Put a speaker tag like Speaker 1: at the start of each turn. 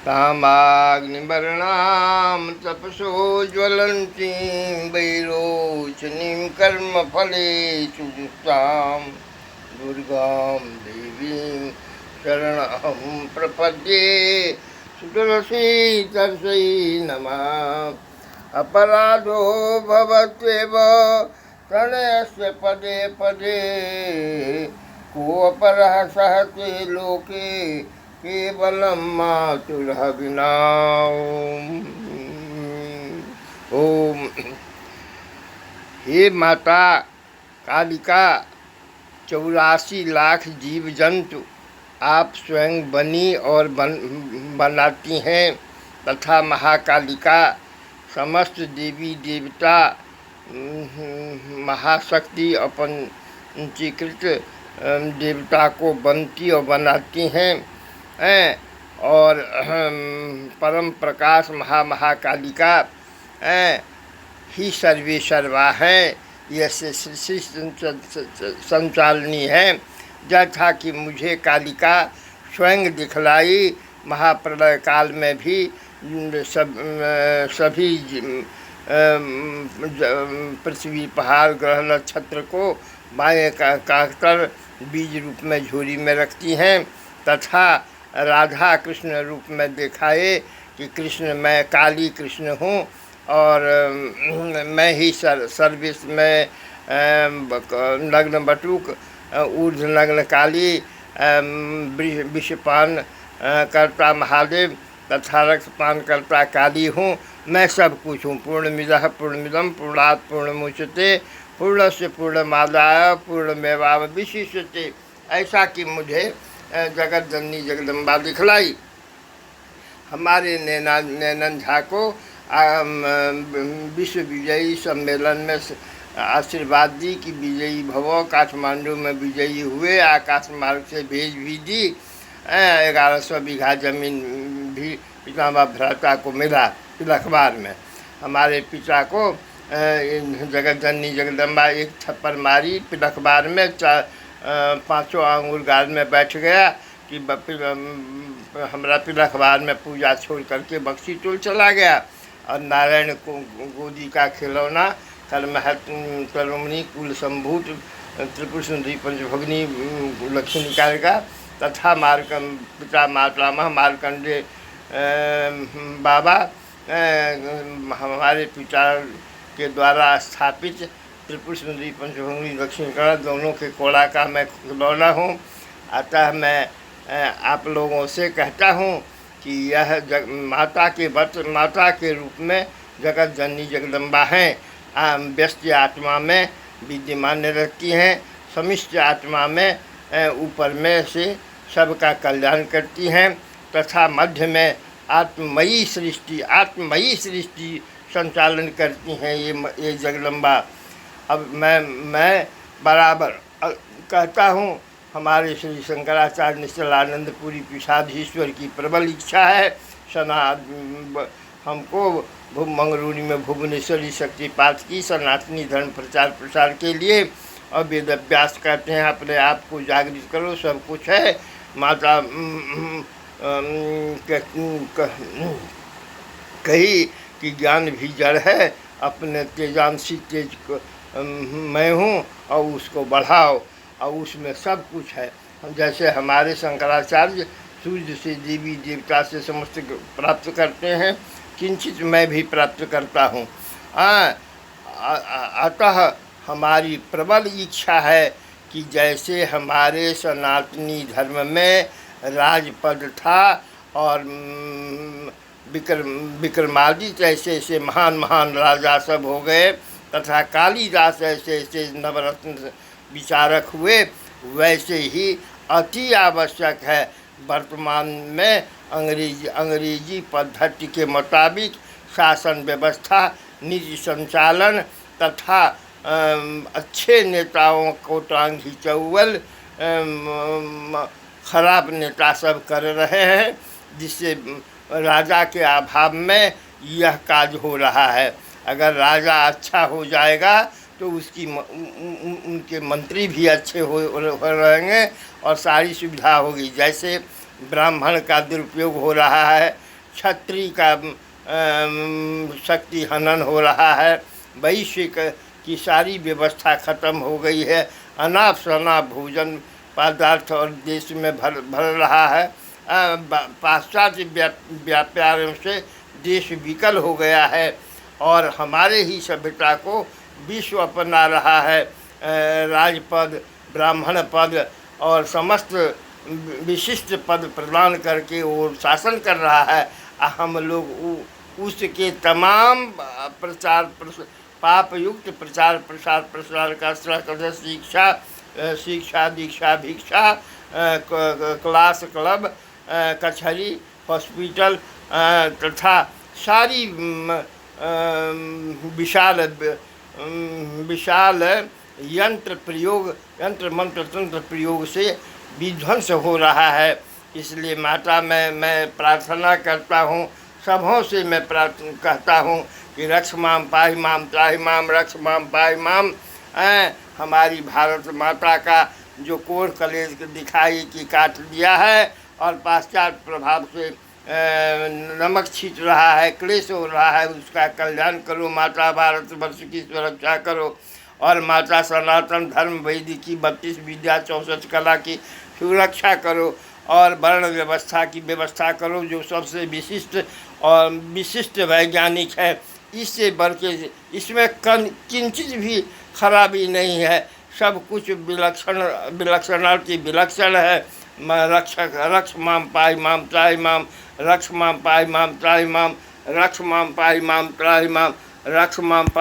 Speaker 1: तामाग्निवर्णां तपसो ज्वलन्तीं वैरोचनीं कर्मफलेषु जुष्टां दुर्गां देवीं शरणं प्रपद्ये। सुतुलसी तस्यै नमः। अपराधो भवत्येव प्रणयस्य पदे पदे, कोऽपरः सहते लोके केवलं मातुलः विना। ओम। हे माता कालिका, 84 लाख जीव जंतु आप स्वयं बनी और बनाती हैं तथा महाकालिका समस्त देवी देवता महाशक्ति अपन पंचीकृत देवता को बनती और बनाती हैं और परम प्रकाश महाकालिका ही सर्वे सर्वा हैं। यह सृष्टि संचालनी है। जैसा कि मुझे कालिका स्वयं दिखलाई महाप्रलय काल में भी सभी पृथ्वी पहाड़ ग्रह नक्षत्र को बाएं काटकर बीज रूप में झोली में रखती हैं तथा राधा कृष्ण रूप में दिखाए कि कृष्ण मैं काली कृष्ण हूँ और मैं ही सर्विस में नग्न बटुक ऊर्ध्व नग्न काली विषपान करता महादेव तथा रक्तपान करता काली हूँ। मैं सब कुछ हूँ। पूर्णमिदः पूर्णमिदं पूर्णात् पूर्णमुच्यते पूर्णस्य पूर्णमादाय पूर्णमेवावशिष्यते। ऐसा कि मुझे जगत जननी जगदम्बा दिखलाई। हमारे नैनन झा को विश्व विजयी सम्मेलन में आशीर्वाद दी कि विजयी भवो। काठमांडू में विजयी हुए। आकाश मार्ग से भेज भी दी। 1100 बीघा जमीन भी पितामह भ्राता को मिला तिलकबार में। हमारे पिता को जगत जननी जगदम्बा एक थप्पड़ मारी तिलकबार में। 5 आंगुर गाल में बैठ गया कि हमारा तिलकबार में पूजा छोड़ करके बक्सी टोल चला गया। और नारायण को गोदी का खिलौना कलमहतरमणि कुल संभूत त्रिपुर सुंदरी पंचभगिनी लक्ष्मी निकालेगा तथा पिता माता मार्कंडे बाबा हमारे पिता के द्वारा स्थापित त्रिपुर सुंदरी पंचभगिनी लक्ष्मी का दोनों के कोड़ा का मैं खिलौना हूँ। अतः मैं आप लोगों से कहता हूँ कि यह माता के रूप में जगत जननी जगदम्बा हैं। व्यस्त आत्मा में विद्यमान रहती हैं। समिष्ट आत्मा में ऊपर में से सबका कल्याण करती हैं तथा मध्य में आत्मयी सृष्टि संचालन करती हैं ये जगदम्बा। अब मैं बराबर कहता हूँ हमारे श्री शंकराचार्य निश्चलानंदपुरी पीठाधीश्वर की प्रबल इच्छा है हमको मंगरूरी में भुवनेश्वरी शक्तिपाठ की सनातनी धर्म प्रचार प्रसार के लिए। और वेद अभ्यास करते हैं अपने आप को जागृत करो सब कुछ है। माता कही कि ज्ञान भी जड़ है अपने तेजांशी तेज मैं हूँ और उसको बढ़ाओ और उसमें सब कुछ है। जैसे हमारे शंकराचार्य सूर्य से देवी देवता से समस्त प्राप्त करते हैं किंचित मैं भी प्राप्त करता हूँ। अतः हमारी प्रबल इच्छा है कि जैसे हमारे सनातनी धर्म में राजपद था और विक्रमादित्य ऐसे महान राजा सब हो गए तथा कालिदास ऐसे नवरत्न विचारक हुए, वैसे ही अति आवश्यक है वर्तमान में अंग्रेजी पद्धति के मुताबिक शासन व्यवस्था निजी संचालन तथा अच्छे नेताओं को टांग खिंचौल खराब नेता सब कर रहे हैं जिससे राजा के अभाव में यह काज हो रहा है। अगर राजा अच्छा हो जाएगा तो उसकी उनके मंत्री भी अच्छे हो रहेंगे और सारी सुविधा होगी। जैसे ब्राह्मण का दुरुपयोग हो रहा है क्षत्रिय का शक्ति हनन हो रहा है। वैश्य की सारी व्यवस्था खत्म हो गई है। अनाप शनाप भोजन पदार्थ और देश में भर रहा है। पाश्चात्य व्यापारों से देश विकल हो गया है और हमारे ही सभ्यता को विश्व अपना रहा है। राजपद, ब्राह्मण पद और समस्त विशिष्ट पद प्रदान करके वो शासन कर रहा है। हम लोग उसके तमाम पाप युक्त प्रचार प्रसार का शिक्षा दीक्षा भिक्षा, क्लास क्लब, कचहरी, हॉस्पिटल तथा सारी विशाल यंत्र मंत्र तंत्र प्रयोग से विध्वंस हो रहा है। इसलिए माता मैं प्रार्थना करता हूँ, सबों से मैं कहता हूँ कि रक्ष माम पाहि माम त्राहि माम, रक्ष माम पाहि माम। हमारी भारत माता का जो कोढ़ कलेज दिखाई कि काट दिया है और पाश्चात्य प्रभाव से नमक छीट रहा है, क्लेश हो रहा है, उसका कल्याण करो। माता भारत वर्ष की सुरक्षा करो और माता सनातन धर्म वैदिकी 32 विद्या 64 कला की सुरक्षा करो और वर्ण व्यवस्था की व्यवस्था करो जो सबसे विशिष्ट वैज्ञानिक है। इससे बढ़ के इसमें किंचित भी खराबी नहीं है, सब कुछ विलक्षणाति विलक्षण है। रक्ष माम पाहि माम त्राहि माम, रक्ष माम पाहि माम त्राहि माम, रक्ष माम पाहि माम त्राहि माम, रक्ष माम